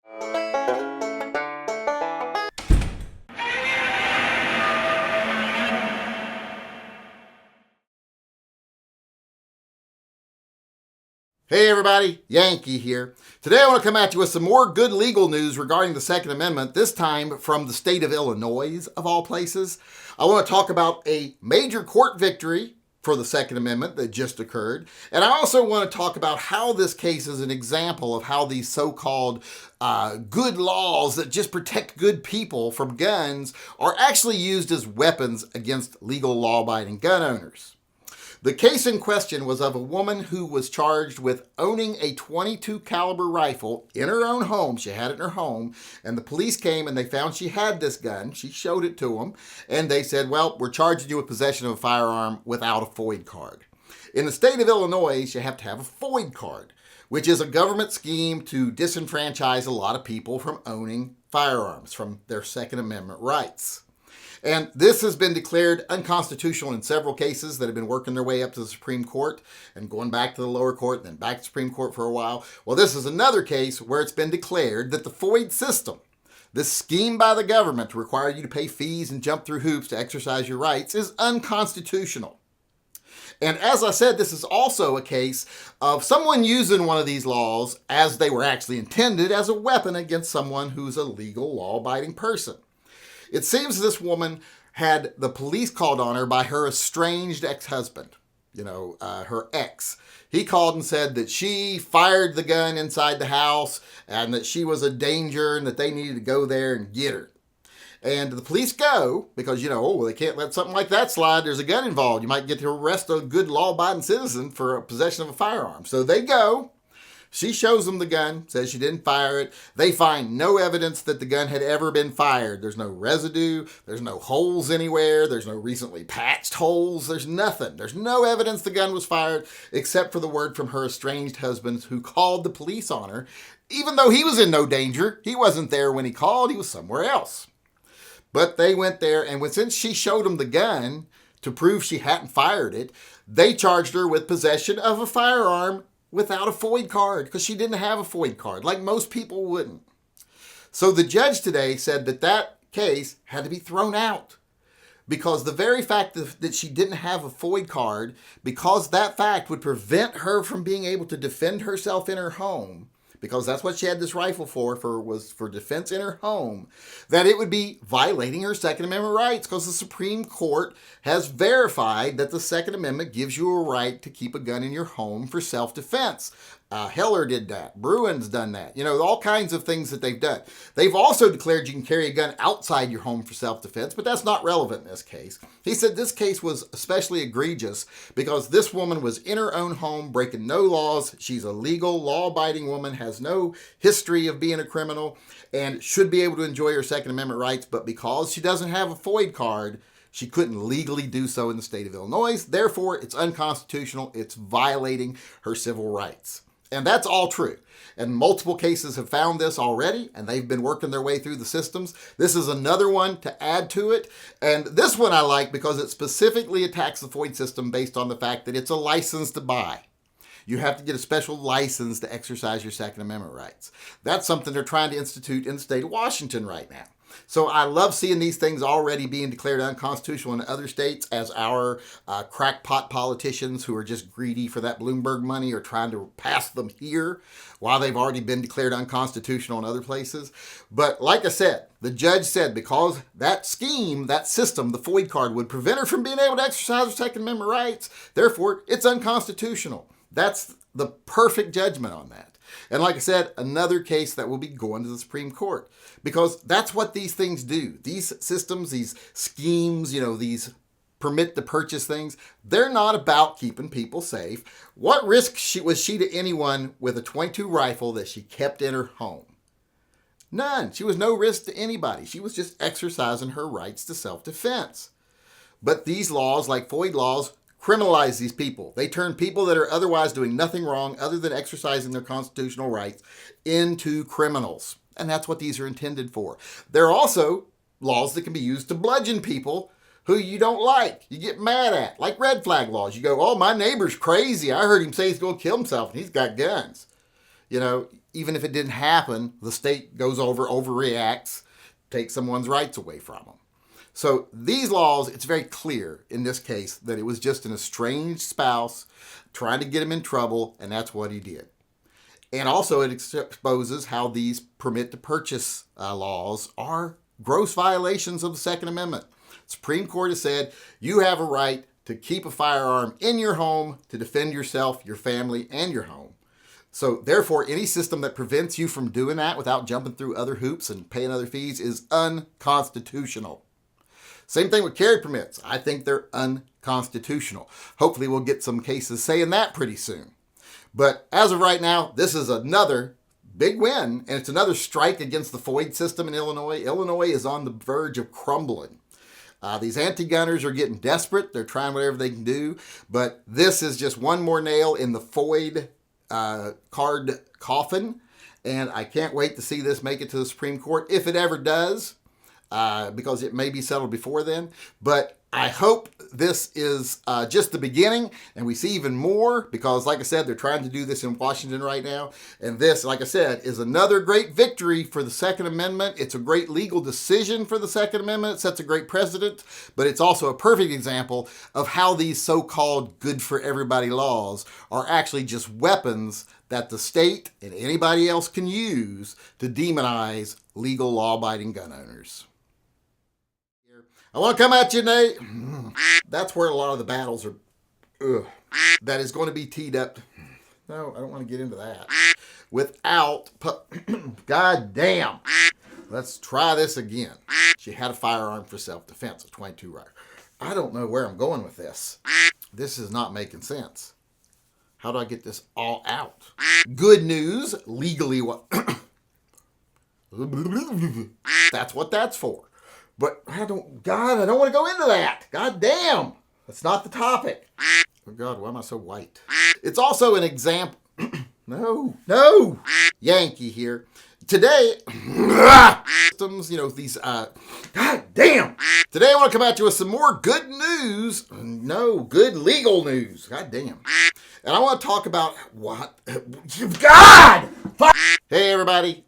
Hey everybody, Yankee here. Today I want to come at you with some more good legal news regarding the Second Amendment, this time from the state of Illinois, of all places. I want to talk about a major court victory for the Second Amendment that just occurred. And I also want to talk about how this case is an example of how these so-called good laws that just protect good people from guns are actually used as weapons against legal law-abiding gun owners. The case in question was of a woman who was charged with owning a .22 caliber rifle in her own home. She had it in her home, and the police came and they found she had this gun. She showed it to them, and they said, well, we're charging you with possession of a firearm without a FOID card. In the state of Illinois, you have to have a FOID card, which is a government scheme to disenfranchise a lot of people from owning firearms, from their Second Amendment rights. And this has been declared unconstitutional in several cases that have been working their way up to the Supreme Court and going back to the lower court and then back to the Supreme Court for a while. Well, this is another case where it's been declared that the FOID system, this scheme by the government to require you to pay fees and jump through hoops to exercise your rights, is unconstitutional. And as I said, this is also a case of someone using one of these laws as they were actually intended as a weapon against someone who's a legal, law-abiding person. It seems this woman had the police called on her by her estranged ex-husband, her ex. He called and said that she fired the gun inside the house and that she was a danger and that they needed to go there and get her. And the police go because, they can't let something like that slide. There's a gun involved. You might get to arrest a good law-abiding citizen for possession of a firearm. So they go. She shows them the gun, says she didn't fire it. They find no evidence that the gun had ever been fired. There's no residue. There's no holes anywhere. There's no recently patched holes. There's nothing. There's no evidence the gun was fired except for the word from her estranged husband who called the police on her. Even though he was in no danger, he wasn't there when he called. He was somewhere else. But they went there, and since she showed them the gun to prove she hadn't fired it, they charged her with possession of a firearm without a FOID card, because she didn't have a FOID card, like most people wouldn't. So the judge today said that case had to be thrown out, because the very fact that she didn't have a FOID card, because that fact would prevent her from being able to defend herself in her home, because that's what she had this rifle was for defense in her home, that it would be violating her Second Amendment rights, because the Supreme Court has verified that the Second Amendment gives you a right to keep a gun in your home for self-defense. Heller did that. Bruin's done that. All kinds of things that they've done. They've also declared you can carry a gun outside your home for self-defense, but that's not relevant in this case. He said this case was especially egregious because this woman was in her own home, breaking no laws. She's a legal, law-abiding woman, has no history of being a criminal, and should be able to enjoy her Second Amendment rights, but because she doesn't have a FOID card, she couldn't legally do so in the state of Illinois. Therefore, it's unconstitutional. It's violating her civil rights. And that's all true. And multiple cases have found this already, and they've been working their way through the systems. This is another one to add to it. And this one I like because it specifically attacks the FOID system based on the fact that it's a license to buy. You have to get a special license to exercise your Second Amendment rights. That's something they're trying to institute in the state of Washington right now. So I love seeing these things already being declared unconstitutional in other states as our crackpot politicians who are just greedy for that Bloomberg money are trying to pass them here while they've already been declared unconstitutional in other places. But like I said, the judge said because that scheme, that system, the FOID card would prevent her from being able to exercise her Second Amendment rights. Therefore, it's unconstitutional. That's the perfect judgment on that. And like I said, another case that will be going to the Supreme Court because that's what these things do. These systems, these schemes, these permit to purchase things, they're not about keeping people safe. What risk was she to anyone with a .22 rifle that she kept in her home? None. She was no risk to anybody. She was just exercising her rights to self-defense. But these laws, like FOID laws, criminalize these people. They turn people that are otherwise doing nothing wrong other than exercising their constitutional rights into criminals. And that's what these are intended for. There are also laws that can be used to bludgeon people who you don't like, you get mad at, like red flag laws. You go, oh, my neighbor's crazy. I heard him say he's going to kill himself and he's got guns. even if it didn't happen, the state goes overreacts, takes someone's rights away from them. So these laws, it's very clear in this case that it was just an estranged spouse trying to get him in trouble, and that's what he did. And also it exposes how these permit to purchase laws are gross violations of the Second Amendment. Supreme Court has said you have a right to keep a firearm in your home to defend yourself, your family, and your home. So therefore, any system that prevents you from doing that without jumping through other hoops and paying other fees is unconstitutional. Same thing with carry permits. I think they're unconstitutional. Hopefully we'll get some cases saying that pretty soon. But as of right now, this is another big win, and it's another strike against the FOID system in Illinois. Illinois is on the verge of crumbling. These anti-gunners are getting desperate. They're trying whatever they can do. But this is just one more nail in the FOID card coffin. And I can't wait to see this make it to the Supreme Court, if it ever does. Because it may be settled before then. But I hope this is just the beginning and we see even more, because like I said, they're trying to do this in Washington right now. And this, like I said, is another great victory for the Second Amendment. It's a great legal decision for the Second Amendment. It sets a great precedent, but it's also a perfect example of how these so-called good for everybody laws are actually just weapons that the state and anybody else can use to demonize legal law-abiding gun owners. I want to come at you, Nate. That's where a lot of the battles are. That is going to be teed up. No, I don't want to get into that. Without, God damn. Let's try this again. She had a firearm for self-defense, a .22 rifle. I don't know where I'm going with this. This is not making sense. How do I get this all out? Good news, legally what? That's what that's for. But I don't want to go into that. God damn. That's not the topic. Oh God, why am I so white? It's also an example. No. Yankee here. Today, systems, these, God damn. Today I want to come at you with some more good news. No, good legal news. God damn. And I want to talk about what? God! Hey everybody.